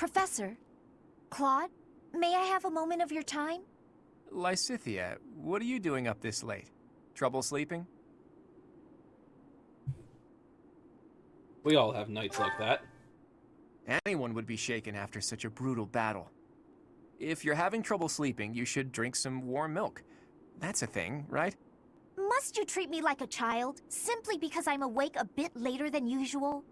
Professor, Claude, may I have a moment of your time? Lysithea, what are you doing up this late? Trouble sleeping? We all have nights like that. Anyone would be shaken after such a brutal battle. If you're having trouble sleeping, you should drink some warm milk. That's a thing, right? Must you treat me like a child, simply because I'm awake a bit later than usual?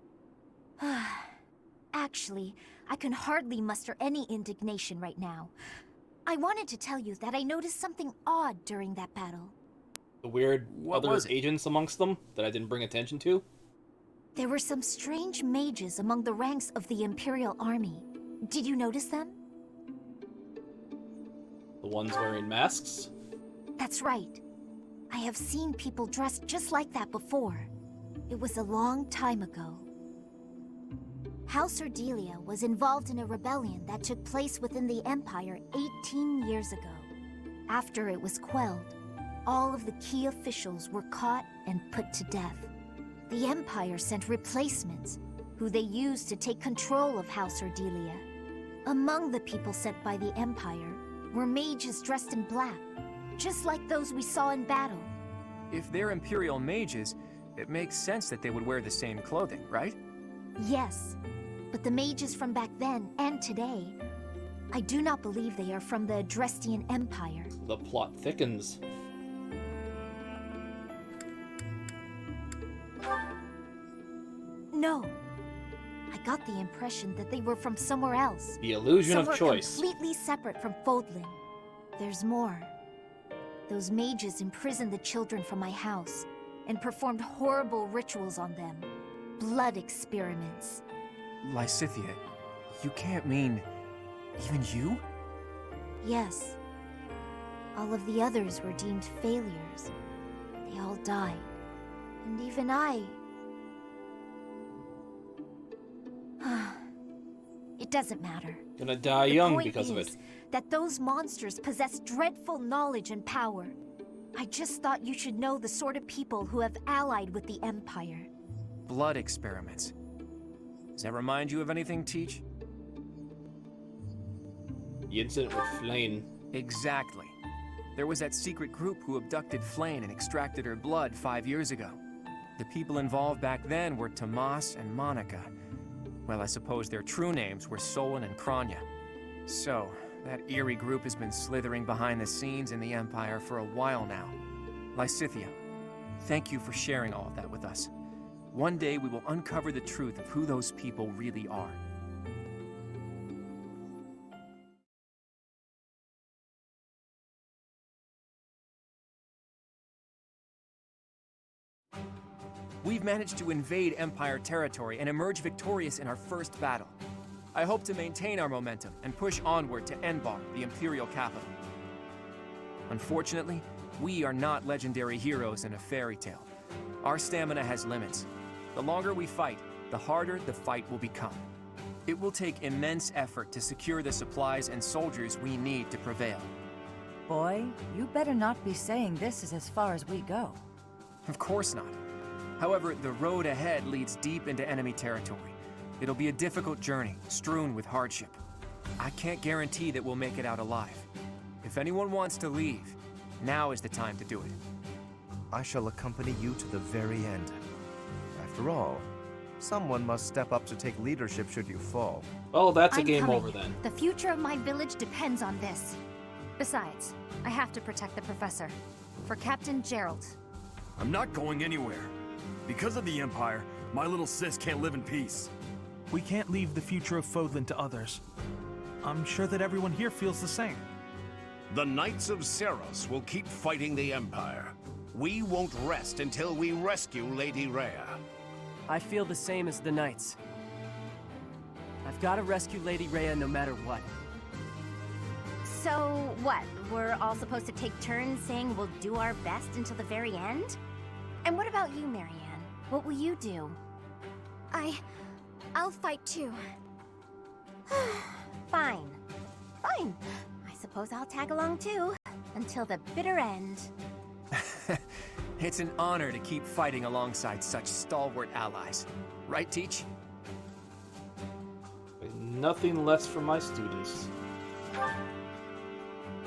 Actually, I can hardly muster any indignation right now. I wanted to tell you that I noticed something odd during that battle. The weird What other was it? agents amongst them that I didn't bring attention to. There were some strange mages among the ranks of the Imperial Army. Did you notice them? The ones wearing masks. That's right. I have seen people dressed just like that before. It was a long time ago. House Ardelia was involved in a rebellion that took place within the Empire 18 years ago. After it was quelled, all of the key officials were caught and put to death. The Empire sent replacements, who they used to take control of House Ardelia. Among the people sent by the Empire were mages dressed in black, just like those we saw in battle. If they're Imperial mages, it makes sense that they would wear the same clothing, right? Yes, but the mages from back then and today, I do not believe they are from the Adrestian Empire. The plot thickens. No. I got the impression that they were from somewhere else. The illusion of Somewhere choice. completely separate from Fodlan. There's more. Those mages imprisoned the children from my house and performed horrible rituals on them. Blood experiments. Lysithea, you can't mean... even you? Yes. All of the others were deemed failures. They all died. And even I... It doesn't matter. Gonna die The young point because of it. is that those monsters possess dreadful knowledge and power. I just thought you should know the sort of people who have allied with the Empire. Blood experiments. Does that remind you of anything, Teach? The incident with Flane. Exactly. There was that secret group who abducted Flane and extracted her blood 5 years ago. The people involved back then were Tomas and Monica. Well, I suppose their true names were Solon and Kranya. So, that eerie group has been slithering behind the scenes in the Empire for a while now. Lysithea, thank you for sharing all of that with us. One day we will uncover the truth of who those people really are. We've managed to invade Empire territory and emerge victorious in our first battle. I hope to maintain our momentum and push onward to Enbar, the Imperial capital. Unfortunately, we are not legendary heroes in a fairy tale. Our stamina has limits. The longer we fight, the harder the fight will become. It will take immense effort to secure the supplies and soldiers we need to prevail. Boy, you better not be saying this is as far as we go. Of course not. However, the road ahead leads deep into enemy territory. It'll be a difficult journey, strewn with hardship. I can't guarantee that we'll make it out alive. If anyone wants to leave, now is the time to do it. I shall accompany you to the very end. After all, someone must step up to take leadership should you fall. Well, that's a I'm game coming. over then. The future of my village depends on this. Besides, I have to protect the professor. For Captain Gerald. I'm not going anywhere. Because of the Empire, my little sis can't live in peace. We can't leave the future of Fodlan to others. I'm sure that everyone here feels the same. The Knights of Seros will keep fighting the Empire. We won't rest until we rescue Lady Rhea. I feel the same as the Knights. I've got to rescue Lady Rhea no matter what. So, what? We're all supposed to take turns saying we'll do our best until the very end? And what about you, Marianne? What will you do? I'll fight too. Fine. Fine. I suppose I'll tag along too. Until the bitter end. It's an honor to keep fighting alongside such stalwart allies. Right, Teach? nothing less from my students.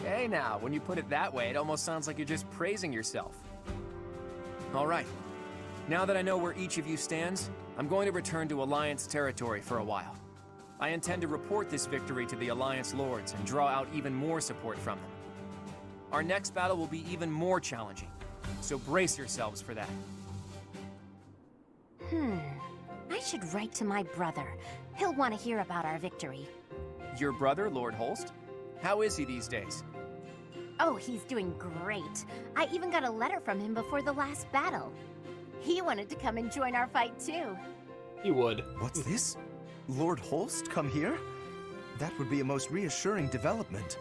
Hey now, when you put it that way, it almost sounds like you're just praising yourself. All right. Now that I know where each of you stands, I'm going to return to Alliance territory for a while. I intend to report this victory to the Alliance Lords and draw out even more support from them. Our next battle will be even more challenging, so brace yourselves for that. I should write to my brother. He'll want to hear about our victory. Your brother, Lord Holst? How is he these days? Oh, he's doing great. I even got a letter from him before the last battle. He wanted to come and join our fight too. He would. What's this? Lord Holst come here? That would be a most reassuring development.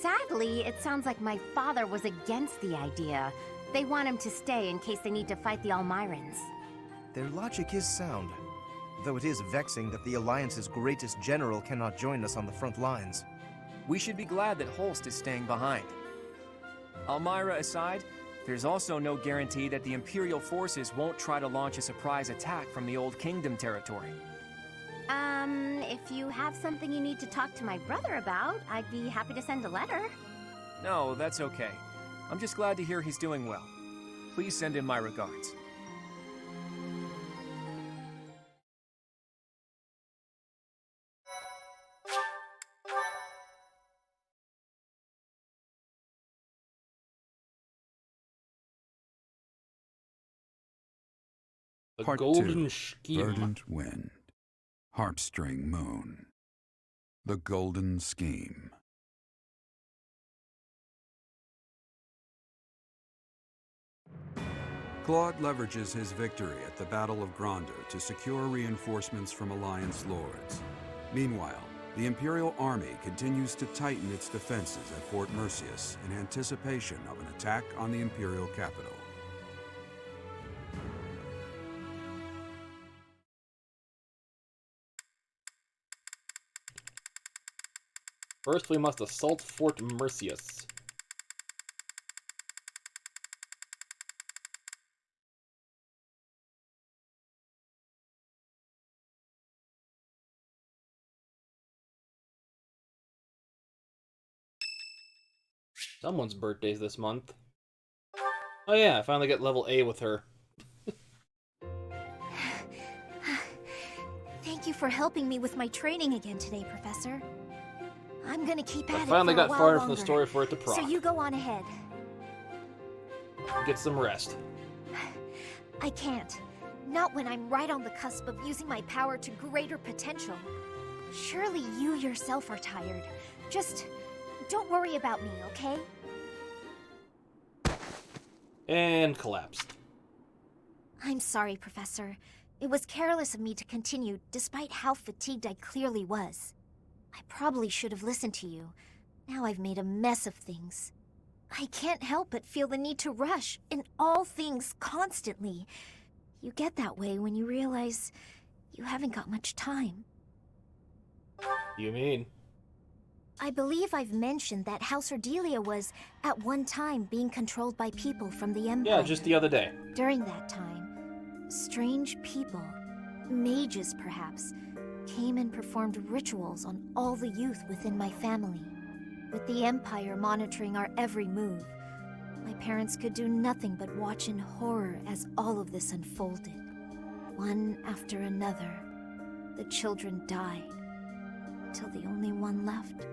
Sadly, it sounds like my father was against the idea. They want him to stay in case they need to fight the Almirans. Their logic is sound, though it is vexing that the Alliance's greatest general cannot join us on the front lines. We should be glad that Holst is staying behind. Almira aside, there's also no guarantee that the Imperial forces won't try to launch a surprise attack from the Old Kingdom territory. If you have something you need to talk to my brother about, I'd be happy to send a letter. No, that's okay. I'm just glad to hear he's doing well. Please send him my regards. The Part Golden 2, Scheme. Verdant Wind, Heartstring Moon, The Golden Scheme. Claude leverages his victory at the Battle of Grondor to secure reinforcements from Alliance lords. Meanwhile, the Imperial Army continues to tighten its defenses at Fort Merceus in anticipation of an attack on the Imperial capital. First, we must assault Fort Merceus. Someone's birthday's this month. Oh yeah, I finally got level A with her. Thank you for helping me with my training again today, Professor. I'm gonna keep at I it finally for a got while farther from the longer. story for it to proc. So you go on ahead. Get some rest. I can't. Not when I'm right on the cusp of using my power to greater potential. Surely you yourself are tired. Just don't worry about me, okay? And collapsed. I'm sorry, Professor. It was careless of me to continue, despite how fatigued I clearly was. I probably should have listened to you. Now I've made a mess of things. I can't help but feel the need to rush in all things constantly. You get that way when you realize you haven't got much time. You mean? I believe I've mentioned that House Ordelia was, at one time, being controlled by people from the Empire. Yeah, just the other day. During that time, strange people, mages perhaps, came and performed rituals on all the youth within my family. With the Empire monitoring our every move, my parents could do nothing but watch in horror as all of this unfolded. One after another, the children died, until the only one left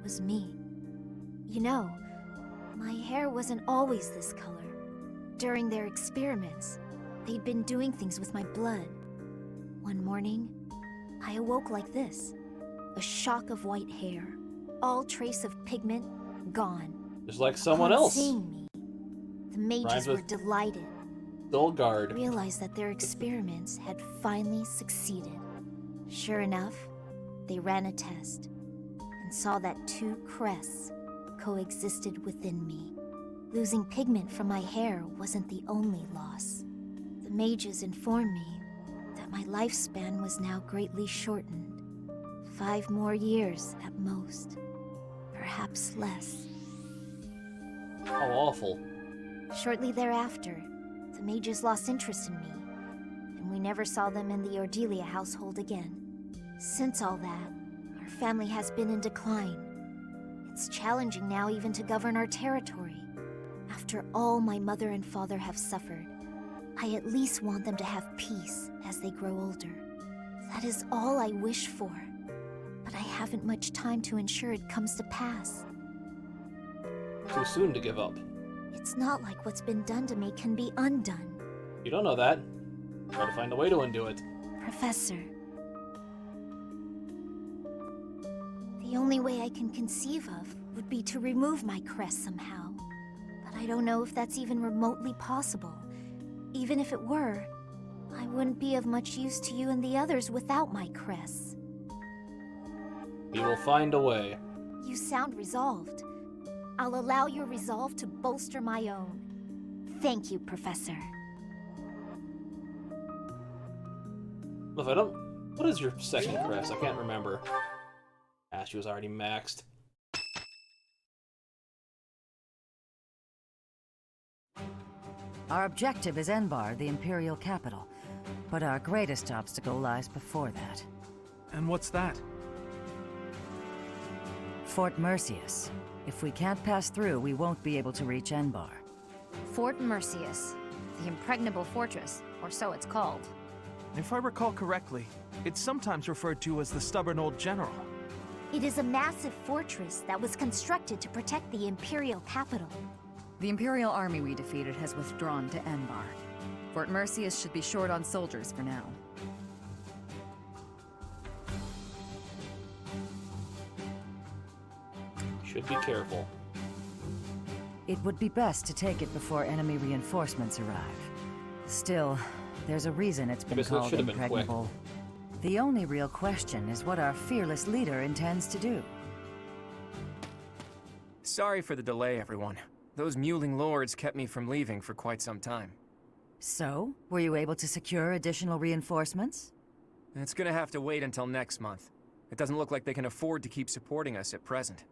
was me. You know, my hair wasn't always this color. During their experiments, they'd been doing things with my blood. One morning, I awoke like this. A shock of white hair. All trace of pigment gone. Just like someone Upon else. seeing me, the mages were delighted. Dullguard. Realized that their experiments had finally succeeded. Sure enough, they ran a test and saw that two crests coexisted within me. Losing pigment from my hair wasn't the only loss. The mages informed me that my lifespan was now greatly shortened. 5 more years at most. Perhaps less. How awful. Shortly thereafter, the mages lost interest in me, and we never saw them in the Ordelia household again. Since all that, our family has been in decline. It's challenging now even to govern our territory. After all my mother and father have suffered, I at least want them to have peace as they grow older. That is all I wish for. But I haven't much time to ensure it comes to pass. Too soon to give up. It's not like what's been done to me can be undone. You don't know that. Try to find a way to undo it. Professor. The only way I can conceive of would be to remove my crest somehow. But I don't know if that's even remotely possible. Even if it were, I wouldn't be of much use to you and the others without my crests. We will find a way. You sound resolved. I'll allow your resolve to bolster my own. Thank you, Professor. If I don't... What is your second crest? I can't remember. Ah, she was already maxed. Our objective is Enbar, the Imperial capital. But our greatest obstacle lies before that. And what's that? Fort Merceus. If we can't pass through, we won't be able to reach Enbar. Fort Merceus, the impregnable fortress, or so it's called. If I recall correctly, it's sometimes referred to as the Stubborn Old General. It is a massive fortress that was constructed to protect the Imperial capital. The Imperial army we defeated has withdrawn to Enbar. Fort Merceus should be short on soldiers for now. Should be careful. It would be best to take it before enemy reinforcements arrive. Still, there's a reason it's been Guess it called should have been quick. impregnable. The only real question is what our fearless leader intends to do. Sorry for the delay, everyone. Those mewling lords kept me from leaving for quite some time. So, were you able to secure additional reinforcements? It's gonna have to wait until next month. It doesn't look like they can afford to keep supporting us at present.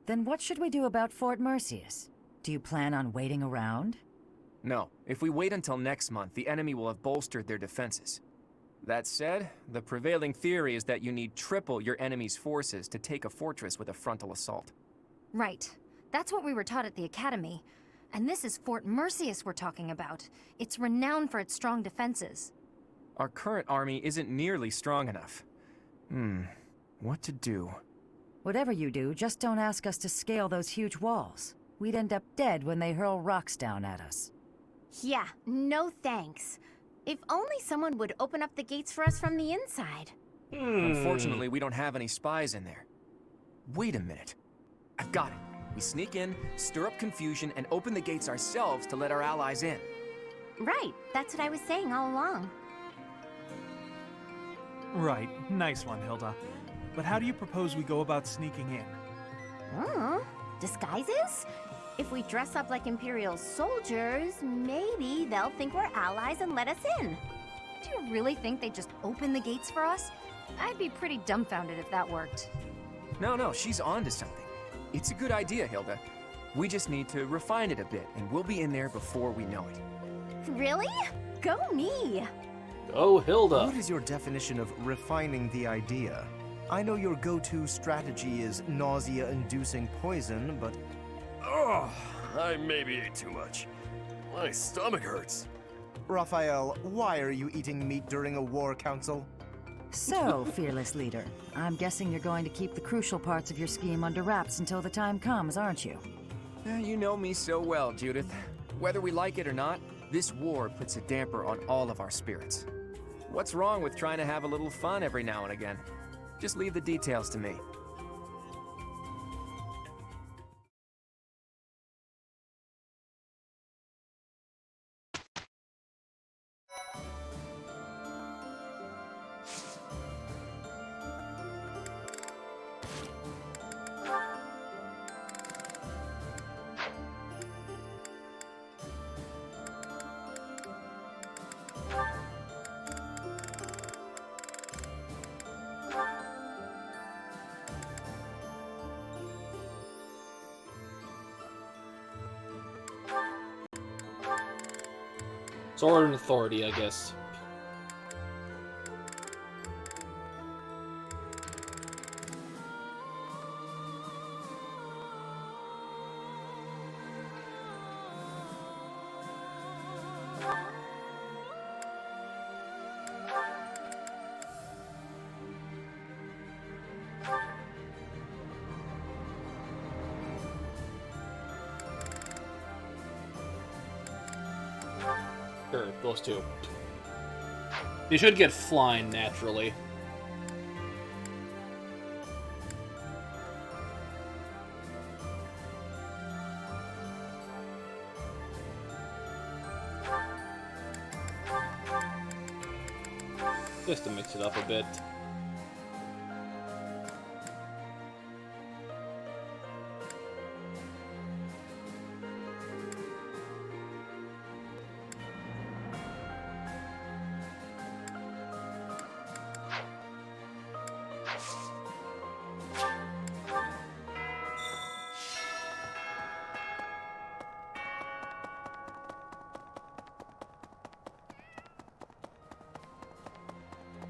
Then what should we do about Fort Merceus? Do you plan on waiting around? No, if we wait until next month, the enemy will have bolstered their defenses. That said, the prevailing theory is that you need triple your enemy's forces to take a fortress with a frontal assault. Right. That's what we were taught at the Academy. And this is Fort Merceus we're talking about. It's renowned for its strong defenses. Our current army isn't nearly strong enough. What to do? Whatever you do, just don't ask us to scale those huge walls. We'd end up dead when they hurl rocks down at us. Yeah, no thanks. If only someone would open up the gates for us from the inside. Unfortunately, we don't have any spies in there. Wait a minute. I've got it. We sneak in, stir up confusion, and open the gates ourselves to let our allies in. Right, that's what I was saying all along. Right, nice one, Hilda. But how do you propose we go about sneaking in? Disguises? If we dress up like Imperial soldiers, maybe they'll think we're allies and let us in. Do you really think they'd just open the gates for us? I'd be pretty dumbfounded if that worked. No, she's onto something. It's a good idea, Hilda. We just need to refine it a bit, and we'll be in there before we know it. Really? Go me! Go Hilda! What is your definition of refining the idea? I know your go-to strategy is nausea-inducing poison, but... Oh, I maybe ate too much. My stomach hurts. Raphael, why are you eating meat during a war council? So, fearless leader, I'm guessing you're going to keep the crucial parts of your scheme under wraps until the time comes, aren't you? You know me so well, Judith. Whether we like it or not, this war puts a damper on all of our spirits. What's wrong with trying to have a little fun every now and again? Just leave the details to me. Sword and authority, I guess. Sure, those two. You should get flying naturally. Just to mix it up a bit.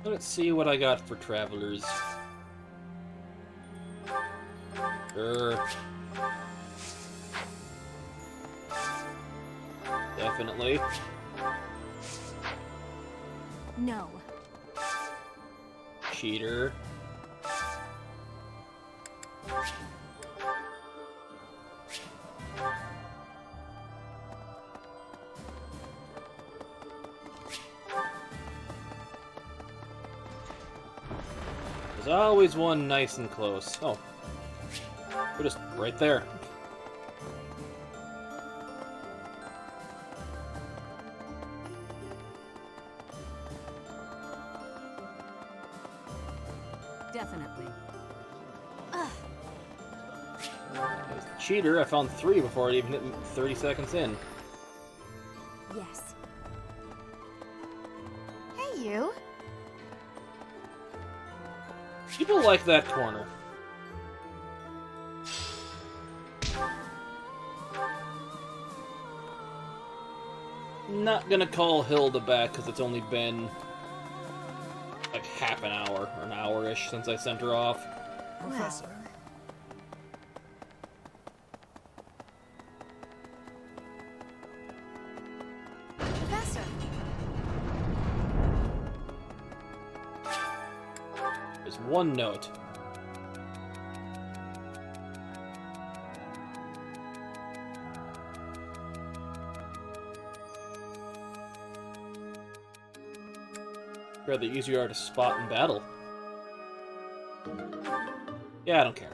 Let's see what I got for travelers. Sure. Definitely. No. Cheater. There's always one nice and close. Oh. We're just right there. Definitely. There's the cheater. I found 3 before it even hit 30 seconds in. Yes. Hey, you. People like that corner. Not gonna call Hilda back because it's only been like half an hour or an hour-ish since I sent her off. Professor. Professor. There's one note. Rather easier you are to spot in battle. Yeah, I don't care.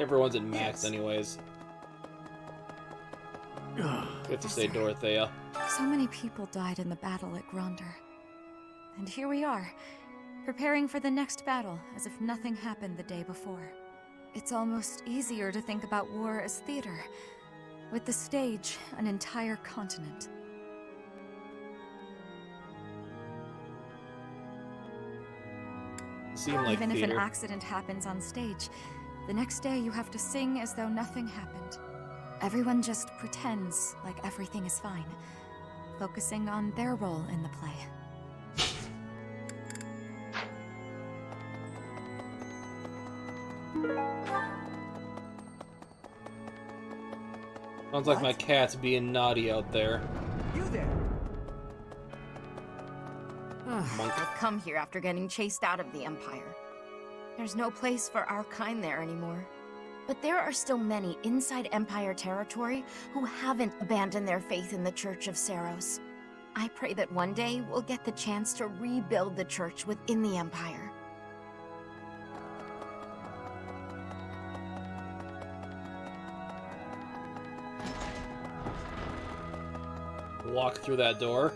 Everyone's at max anyways. You have to say Dorothea. So many people died in the battle at Grondor. And here we are, preparing for the next battle as if nothing happened the day before. It's almost easier to think about war as theater, with the stage an entire continent. Seem like Even if theater. an accident happens on stage, the next day you have to sing as though nothing happened. Everyone just pretends like everything is fine, focusing on their role in the play. Sounds like my cat's being naughty out there. You there? Monk. I've come here after getting chased out of the Empire. There's no place for our kind there anymore. But there are still many inside Empire territory who haven't abandoned their faith in the Church of Seros. I pray that one day we'll get the chance to rebuild the church within the Empire. Walk through that door.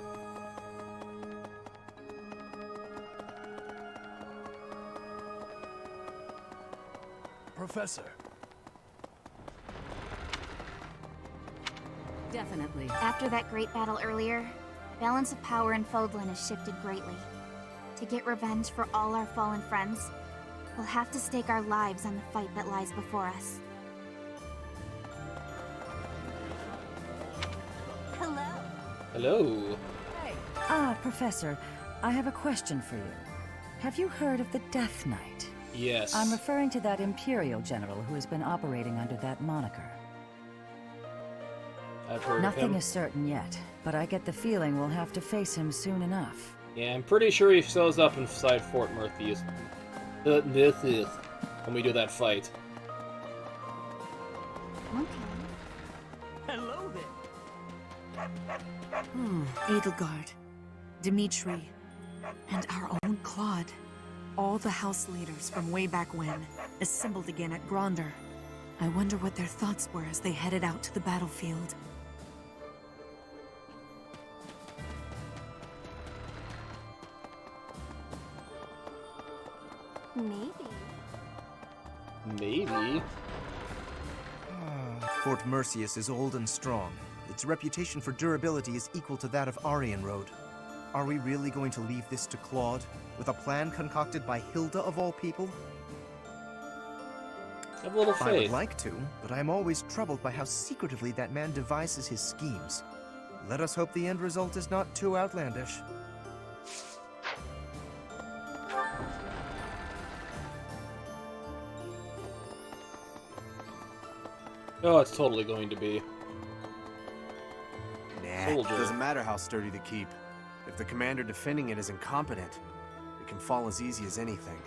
Professor. Definitely. After that great battle earlier, the balance of power in Fodlan has shifted greatly. To get revenge for all our fallen friends, we'll have to stake our lives on the fight that lies before us. Hello. Hello. Professor, I have a question for you. Have you heard of the Death Knight? Yes. I'm referring to that Imperial general who has been operating under that moniker. I've heard Nothing of him. is certain yet, but I get the feeling we'll have to face him soon enough. Yeah, I'm pretty sure he shows up inside Fort Merceus. This is when we do that fight. Okay. Hello there. Edelgard, Dimitri, and our own Claude. All the house leaders from way back when, assembled again at Grondor. I wonder what their thoughts were as they headed out to the battlefield. Maybe. Fort Merceus is old and strong. Its reputation for durability is equal to that of Aryan Road. Are we really going to leave this to Claude, with a plan concocted by Hilda of all people? Have a little faith. I would like to, but I am always troubled by how secretively that man devises his schemes. Let us hope the end result is not too outlandish. Oh, it's totally going to be. Nah, Soldier. it doesn't matter how sturdy the keep. If the commander defending it is incompetent, it can fall as easy as anything.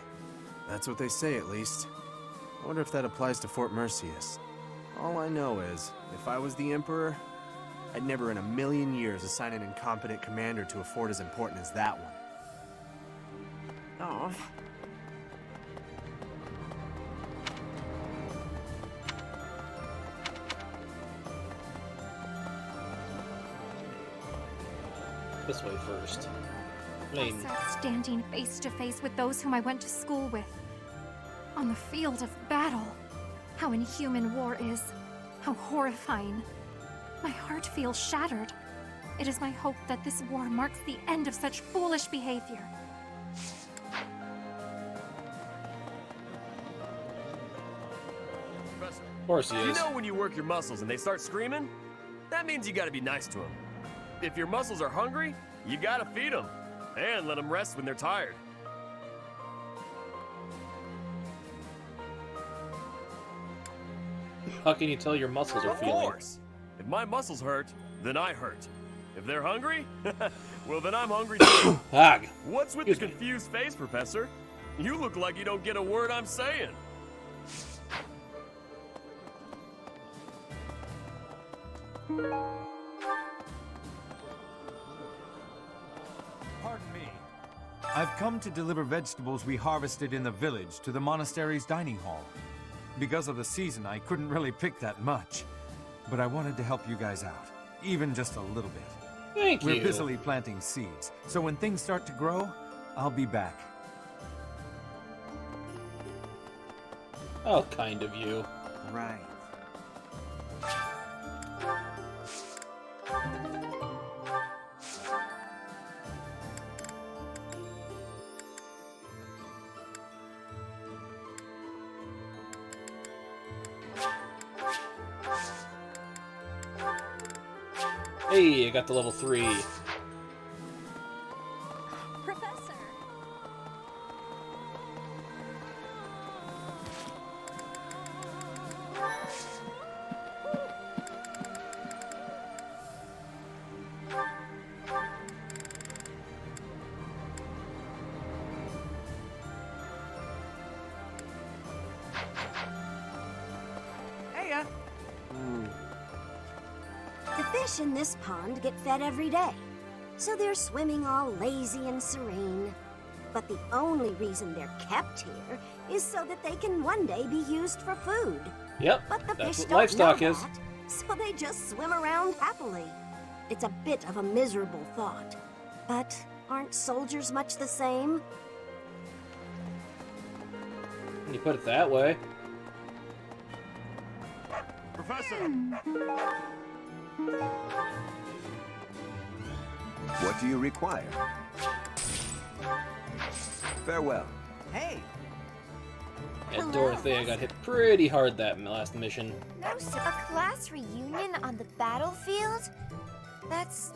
That's what they say, at least. I wonder if that applies to Fort Merceus. All I know is, if I was the Emperor, I'd never in a million years assign an incompetent commander to a fort as important as that one. Oh. This way first. I sat standing face to face with those whom I went to school with. On the field of battle. How inhuman war is. How horrifying. My heart feels shattered. It is my hope that this war marks the end of such foolish behavior. Of course he is. You know when you work your muscles and they start screaming? That means you gotta be nice to them. If your muscles are hungry, you gotta feed them. And let them rest when they're tired. How can you tell your muscles are feeling? Of course! If my muscles hurt, then I hurt. If they're hungry, well then I'm hungry too. Hag. What's with the confused face, Professor? You look like you don't get a word I'm saying. Pardon me. I've come to deliver vegetables we harvested in the village to the monastery's dining hall. Because of the season, I couldn't really pick that much. But I wanted to help you guys out, even just a little bit. Thank you. We're busily planting seeds, so when things start to grow, I'll be back. How kind of you. Right. Hey, I got the level 3. Professor! Heya! The fish in this pond get fed every day, so they're swimming all lazy and serene. But the only reason they're kept here is so that they can one day be used for food. Yep, But the that's fish what don't livestock know is. that, so they just swim around happily. It's a bit of a miserable thought. But aren't soldiers much the same? When you put it that way. Professor! What do you require? Farewell. Hey! And Dorothea got hit pretty hard that last mission. A class reunion on the battlefield? That's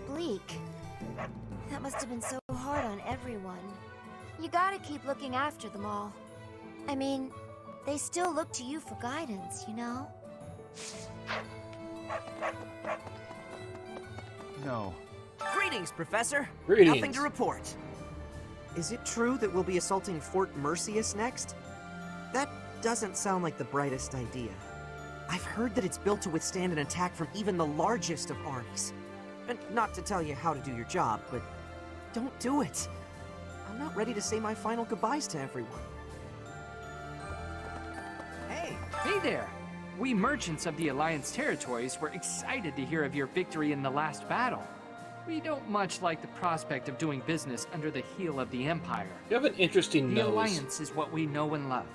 bleak. That must have been so hard on everyone. You gotta keep looking after them all. I mean, they still look to you for guidance, you know? No. Greetings, Professor. Greetings. Nothing to report. Is it true that we'll be assaulting Fort Merceus next? That doesn't sound like the brightest idea. I've heard that it's built to withstand an attack from even the largest of armies. And not to tell you how to do your job, but don't do it. I'm not ready to say my final goodbyes to everyone. Hey there! We merchants of the Alliance territories were excited to hear of your victory in the last battle. We don't much like the prospect of doing business under the heel of the Empire. You have an interesting The nose. Alliance is what we know and love.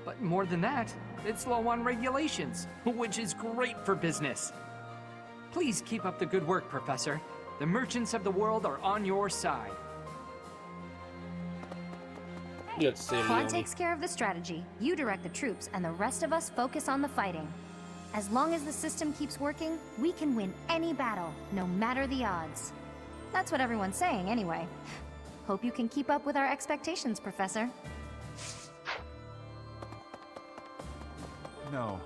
But more than that, it's low on regulations, which is great for business. Please keep up the good work, Professor. The merchants of the world are on your side. Claude takes care of the strategy, you direct the troops, and the rest of us focus on the fighting. As long as the system keeps working, we can win any battle, no matter the odds. That's what everyone's saying, anyway. Hope you can keep up with our expectations, Professor. No.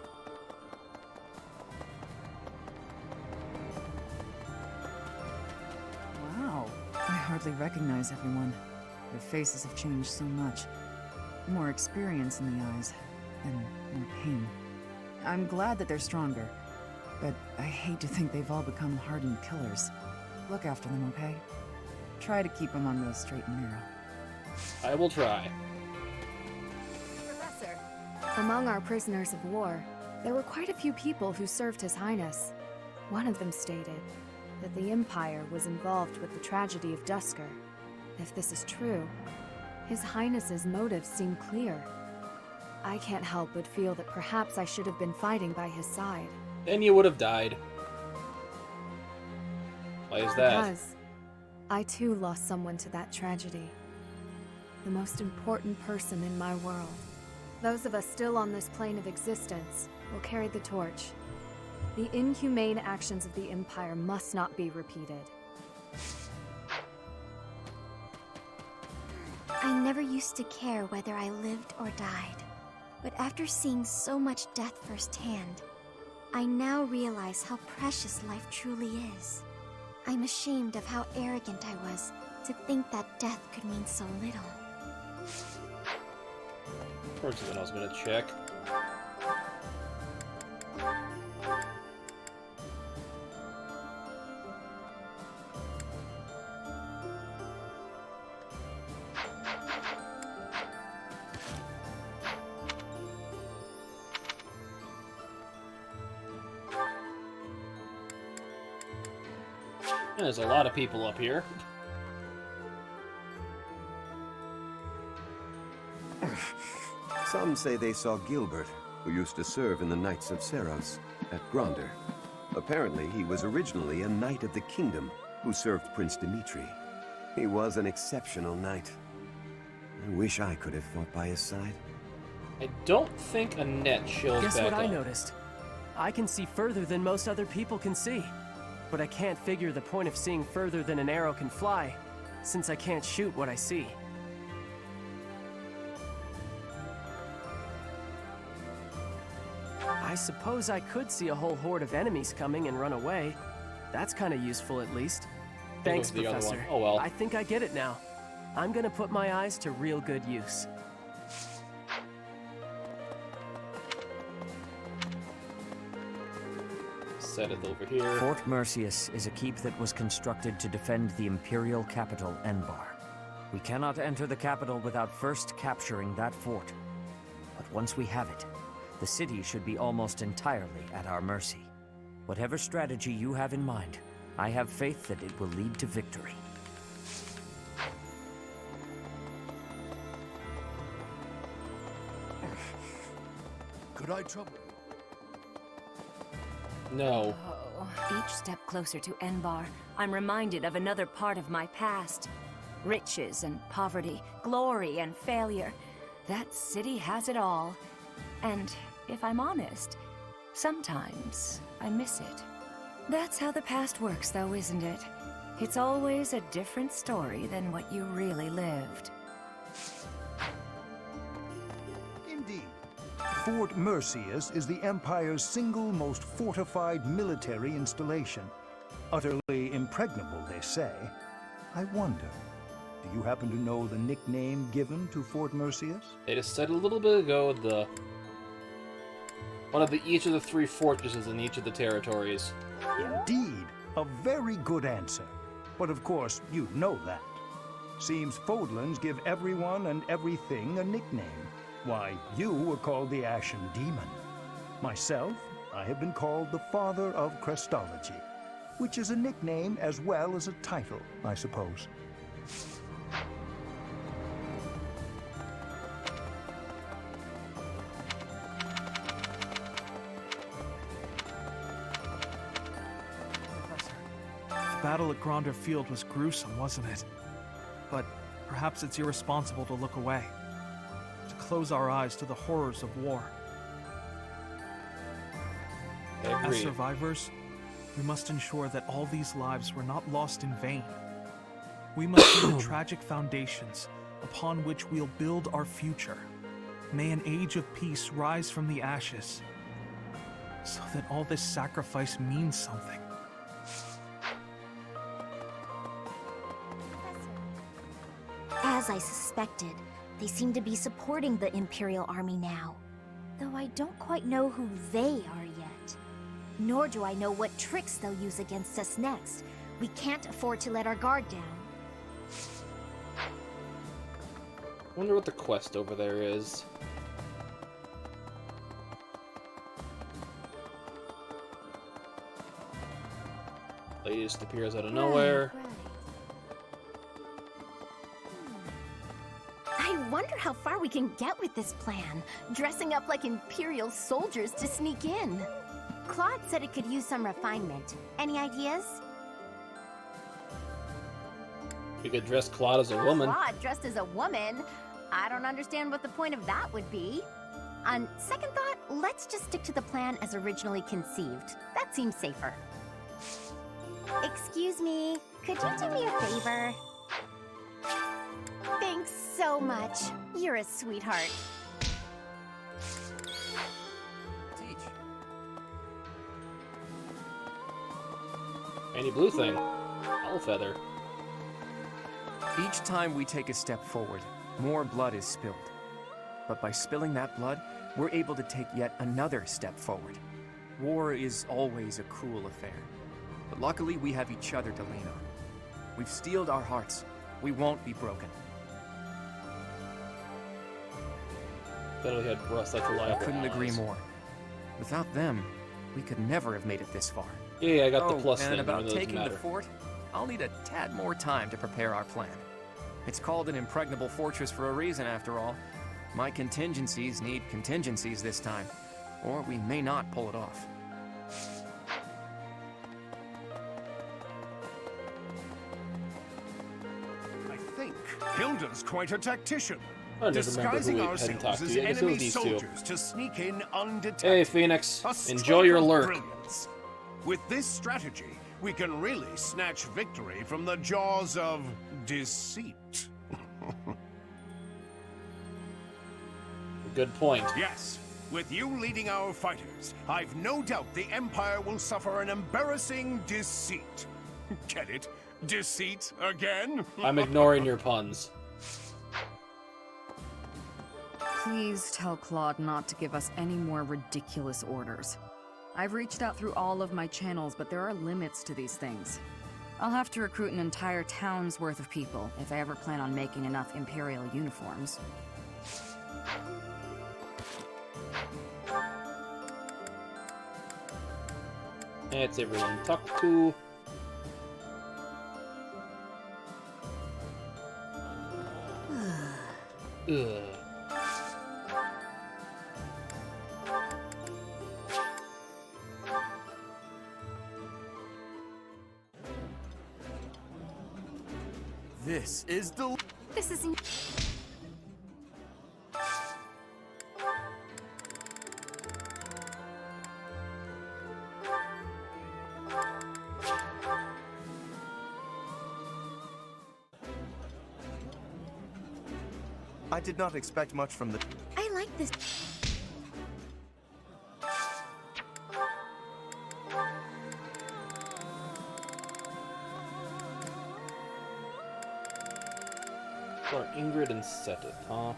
Wow. I hardly recognize everyone. Their faces have changed so much. More experience in the eyes, and more pain. I'm glad that they're stronger, but I hate to think they've all become hardened killers. Look after them, okay? Try to keep them on the straight and narrow. I will try. Professor, among our prisoners of war, there were quite a few people who served His Highness. One of them stated that the Empire was involved with the tragedy of Dusker. If this is true, His Highness's motives seem clear. I can't help but feel that perhaps I should have been fighting by his side. Then you would have died. Why is that? Because I too lost someone to that tragedy. The most important person in my world. Those of us still on this plane of existence will carry the torch. The inhumane actions of the Empire must not be repeated. I never used to care whether I lived or died. But after seeing so much death firsthand, I now realize how precious life truly is. I'm ashamed of how arrogant I was to think that death could mean so little. First thing I was gonna check. There's a lot of people up here. Some say they saw Gilbert, who used to serve in the Knights of Seros, at Grondor. Apparently, he was originally a Knight of the Kingdom who served Prince Dimitri. He was an exceptional knight. I wish I could have fought by his side. I don't think a net shows Guess back what I up. noticed? I can see further than most other people can see. But I can't figure the point of seeing further than an arrow can fly, since I can't shoot what I see. I suppose I could see a whole horde of enemies coming and run away. That's kind of useful, at least. Thanks, the other Professor. one. Oh well. I think I get it now. I'm gonna put my eyes to real good use. Set it over here. Fort Merceus is a keep that was constructed to defend the imperial capital, Enbar. We cannot enter the capital without first capturing that fort. But once we have it, the city should be almost entirely at our mercy. Whatever strategy you have in mind, I have faith that it will lead to victory. Could I trouble you? No. Oh, each step closer to Enbar, I'm reminded of another part of my past. Riches and poverty, glory and failure. That city has it all. And if I'm honest, sometimes I miss it. That's how the past works, though, isn't it? It's always a different story than what you really lived. Indeed. Fort Merceus is the Empire's single most fortified military installation. Utterly impregnable, they say. I wonder, do you happen to know the nickname given to Fort Merceus? They just said a little bit ago one of each of the three fortresses in each of the territories. Indeed. A very good answer. But of course, you know that. Seems Fodlans give everyone and everything a nickname. Why, you were called the Ashen Demon. Myself, I have been called the Father of Crestology, which is a nickname as well as a title, I suppose. The battle at Grondor Field was gruesome, wasn't it? But perhaps it's irresponsible to look away, to close our eyes to the horrors of war. As survivors, we must ensure that all these lives were not lost in vain. We must be the tragic foundations upon which we'll build our future. May an age of peace rise from the ashes, so that all this sacrifice means something. As I suspected, they seem to be supporting the Imperial Army now. Though I don't quite know who they are yet. Nor do I know what tricks they'll use against us next. We can't afford to let our guard down. Wonder what the quest over there is. Lady just appears out of nowhere. I wonder how far we can get with this plan, dressing up like Imperial soldiers to sneak in. Claude said it could use some refinement. Any ideas? We could dress Claude as a woman. Claude dressed as a woman? I don't understand what the point of that would be. On second thought, let's just stick to the plan as originally conceived. That seems safer. Excuse me, could you do me a favor? Thanks so much. You're a sweetheart. Any blue thing. Owl feather. Each time we take a step forward, more blood is spilled. But by spilling that blood, we're able to take yet another step forward. War is always a cruel affair. But luckily, we have each other to lean on. We've steeled our hearts. We won't be broken. Bet we had Russ such reliable I couldn't agree allies. more. Without them, we could never have made it this far. Yeah, I got the plus and thing, about even though it doesn't taking the matter. fort, I'll need a tad more time to prepare our plan. It's called an impregnable fortress for a reason, after all. My contingencies need contingencies this time, or we may not pull it off. I think Hilda's quite a tactician. I never remember who Disguising we hadn't talked ourselves to. as I guess it was enemy these two. soldiers to sneak in undetected. Hey, Phoenix. A Enjoy stroke your of lurk. brilliance. With this strategy, we can really snatch victory from the jaws of deceit. Good point. Yes. With you leading our fighters, I've no doubt the Empire will suffer an embarrassing deceit. Get it? Deceit again? I'm ignoring your puns. Please tell Claude not to give us any more ridiculous orders. I've reached out through all of my channels, but there are limits to these things. I'll have to recruit an entire town's worth of people if I ever plan on making enough Imperial uniforms. That's everyone to talk to. Ugh. This is the... This is... I did not expect much from the... I like this. For Ingrid and Seteth, huh?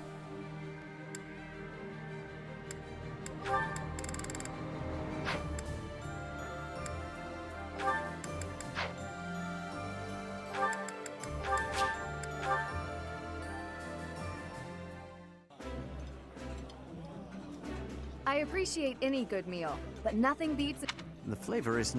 I appreciate any good meal, but nothing beats... The flavor is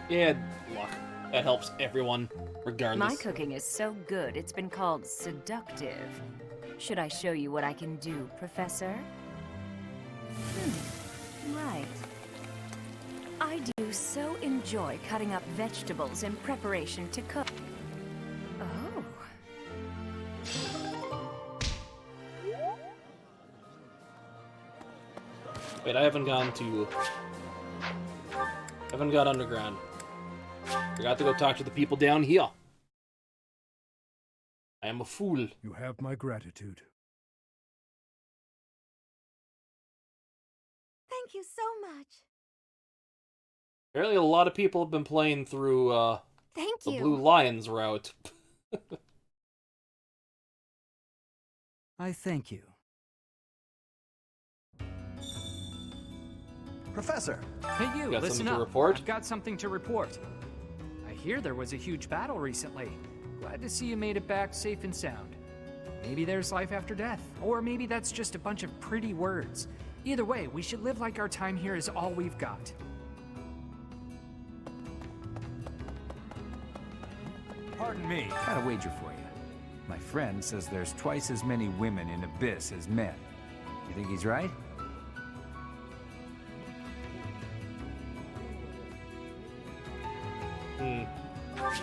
Yeah, luck. That helps everyone, regardless. My cooking is so good, it's been called seductive. Should I show you what I can do, Professor? Right. I do so enjoy cutting up vegetables in preparation to cook. Oh. Wait, I haven't gone underground. Forgot to go talk to the people down here. I am a fool. You have my gratitude. Thank you so much. Apparently a lot of people have been playing through, Thank the you. Blue Lions route. I thank you. Professor! Hey you, Got listen something to up. report? I've got something to report. I hear there was a huge battle recently. Glad to see you made it back safe and sound. Maybe there's life after death, or maybe that's just a bunch of pretty words. Either way, we should live like our time here is all we've got. Pardon me. Got a wager for you. My friend says there's twice as many women in Abyss as men. You think he's right?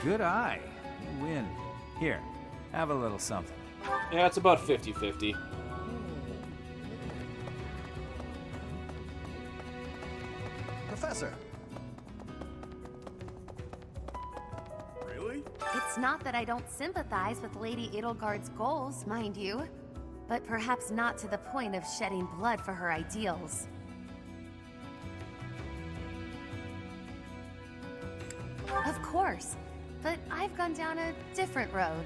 Good eye. You win. Here, have a little something. Yeah, it's about 50-50. Professor! Really? It's not that I don't sympathize with Lady Edelgard's goals, mind you, but perhaps not to the point of shedding blood for her ideals. Of course, but I've gone down a different road.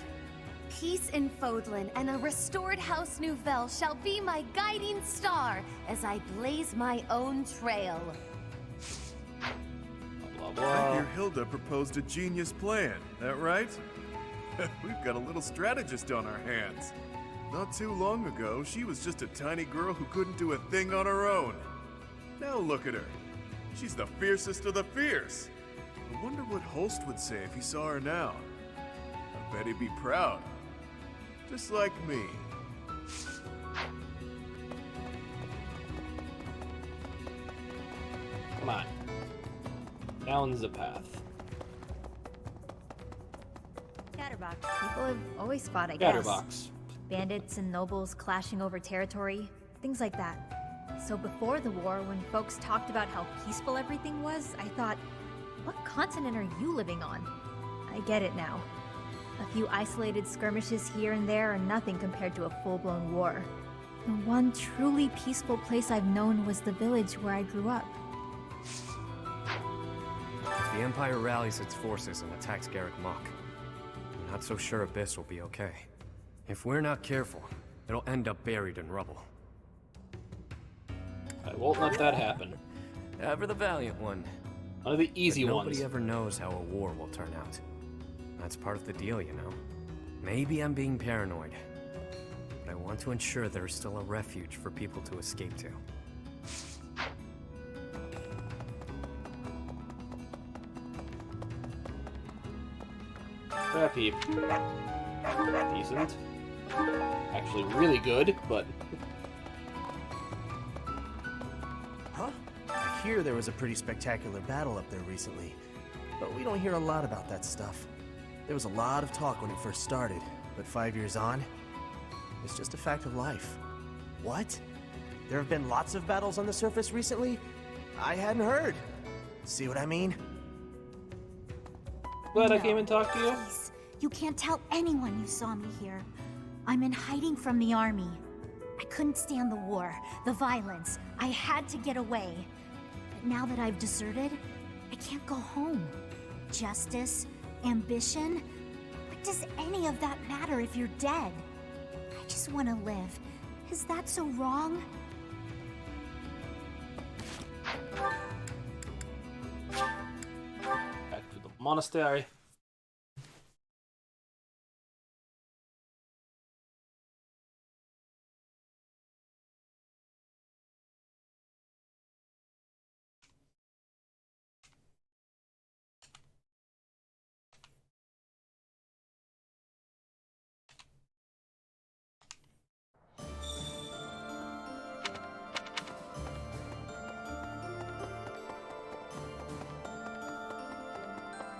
Peace in Fodlan and a restored House Nouvelle shall be my guiding star as I blaze my own trail. Blah, I hear Hilda proposed a genius plan, that right? We've got a little strategist on our hands. Not too long ago, she was just a tiny girl who couldn't do a thing on her own. Now look at her. She's the fiercest of the fierce. I wonder what Holst would say if he saw her now. I bet he'd be proud. Just like me. Come on. Down the path. Chatterbox. People have always fought, I guess. Chatterbox. Bandits and nobles clashing over territory, things like that. So before the war, when folks talked about how peaceful everything was, I thought, what continent are you living on? I get it now. A few isolated skirmishes here and there are nothing compared to a full-blown war. The one truly peaceful place I've known was the village where I grew up. If the Empire rallies its forces and attacks Garrick Mach, I'm not so sure Abyss will be okay. If we're not careful, it'll end up buried in rubble. I won't let that happen. Ever the valiant one. One of the easy but ones. Nobody ever knows how a war will turn out. That's part of the deal, you know. Maybe I'm being paranoid, but I want to ensure there's still a refuge for people to escape to. Crappy. Decent. Actually really good, but... Huh? I hear there was a pretty spectacular battle up there recently, but we don't hear a lot about that stuff. There was a lot of talk when it first started, but 5 years on, it's just a fact of life. What? There have been lots of battles on the surface recently? I hadn't heard. See what I mean? Glad I came and talked to you. Please, you can't tell anyone you saw me here. I'm in hiding from the army. I couldn't stand the war, the violence. I had to get away. But now that I've deserted, I can't go home. Justice, ambition, what does any of that matter if you're dead? I just want to live. Is that so wrong? Back to the monastery.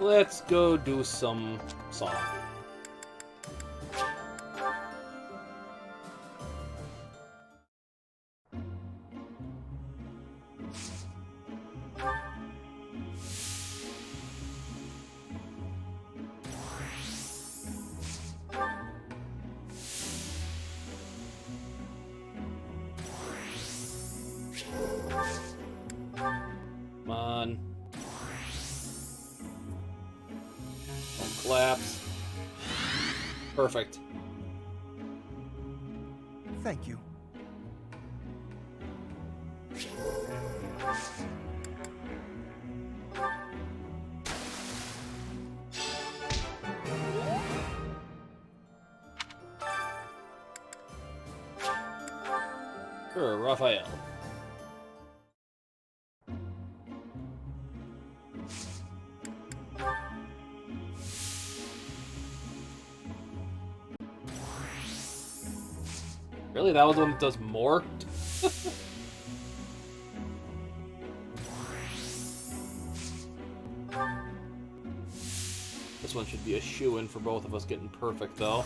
Let's go do some sauna. Come on. Collapse. Perfect. Thank you. Sure, Raphael. Really? That was the one that does more? This one should be a shoo-in for both of us getting perfect, though.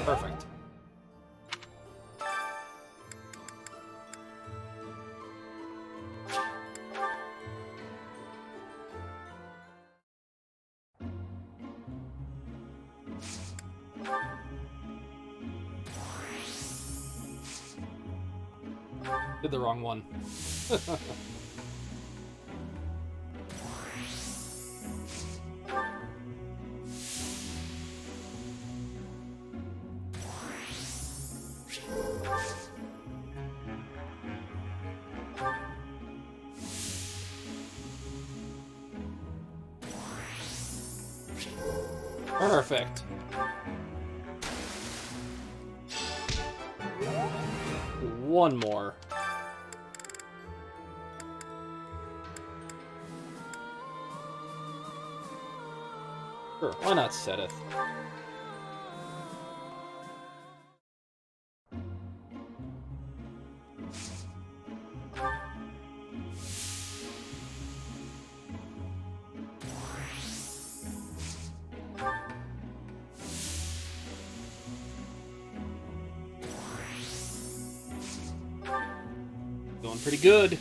Perfect. Did the wrong one. Perfect. One more. Sure, why not Seteth? Going pretty good.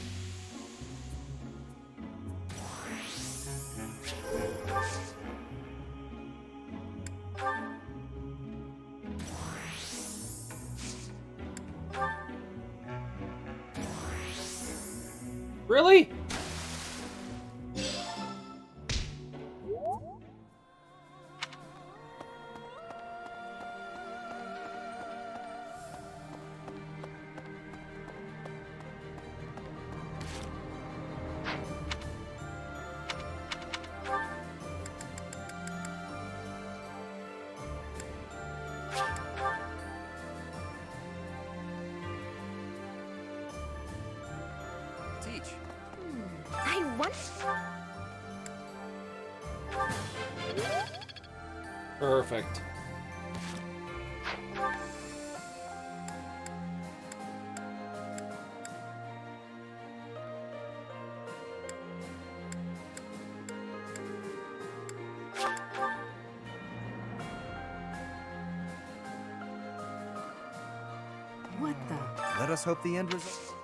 Really? Teach. I want. Perfect. What the? Let us hope the end result.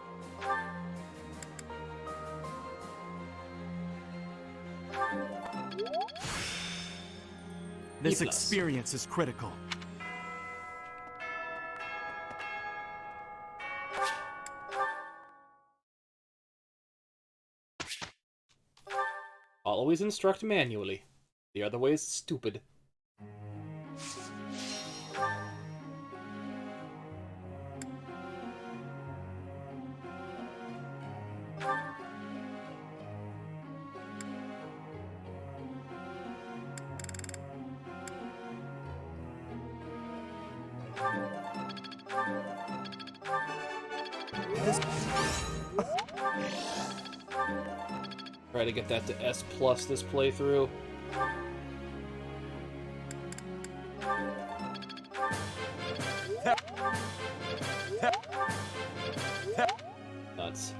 This experience is critical. Always instruct manually. The other way is stupid. Try to get that to S+ this playthrough. Nuts.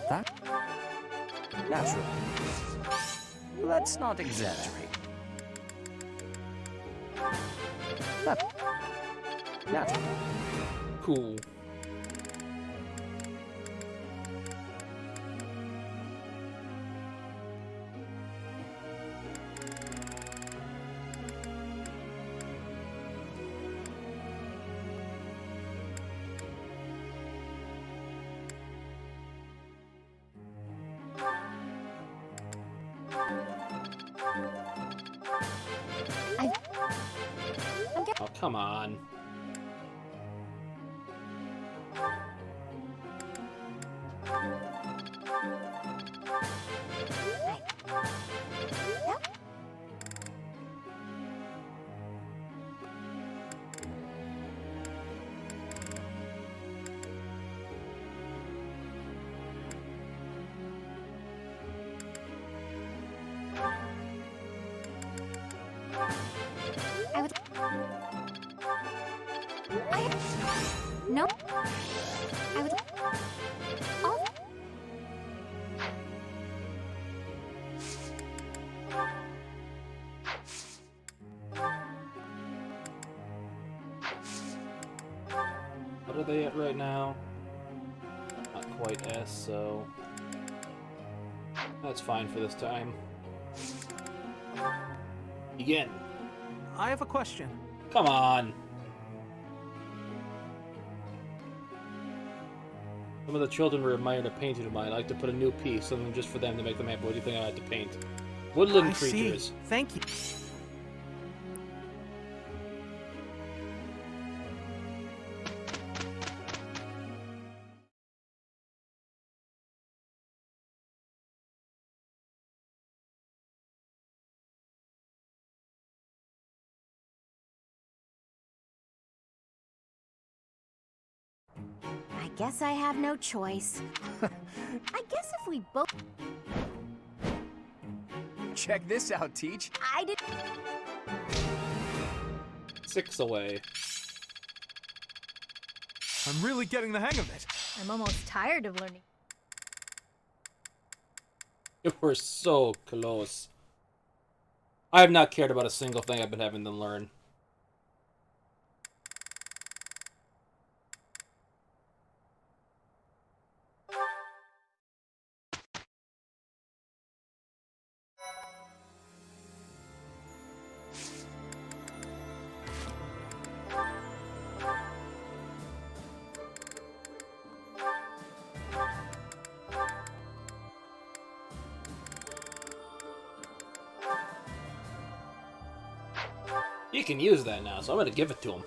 That? Natural. Let's not exaggerate. That? Natural. Cool. Oh, come on. No. I would. Oh. What are they at right now? Not quite S, so that's fine for this time. Begin. I have a question. Come on. Some of the children were admiring a painting of mine. I like to put a new piece, something just for them to make them happy. What do you think I like to paint? Woodland creatures. See. Thank you. I guess I have no choice. I guess if we both... Check this out, Teach. I did... 6 away. I'm really getting the hang of it. I'm almost tired of learning. We're so close. I have not cared about a single thing I've been having them learn. He can use that now, so I'm gonna give it to him.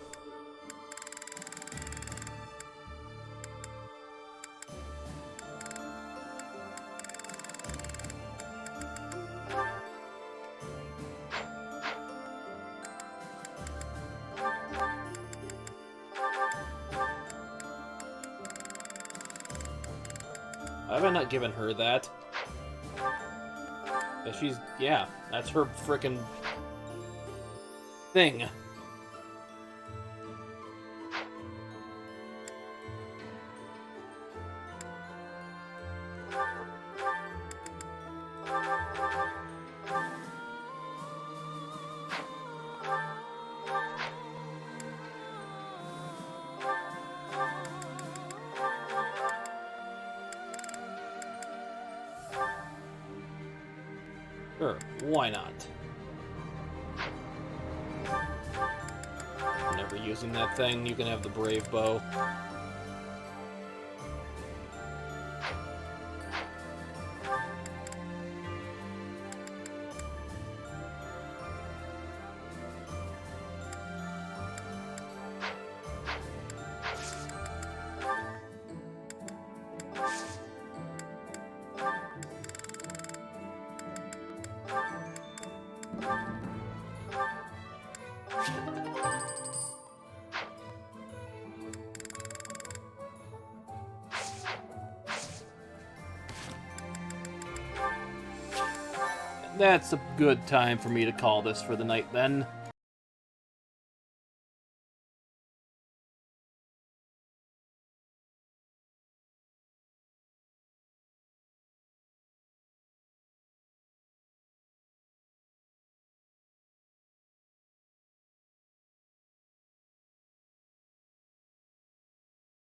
Why have I not given her that? Yeah, that's her frickin' thing. Sure, why not? Never using that thing, you can have the brave bow. That's a good time for me to call this for the night then.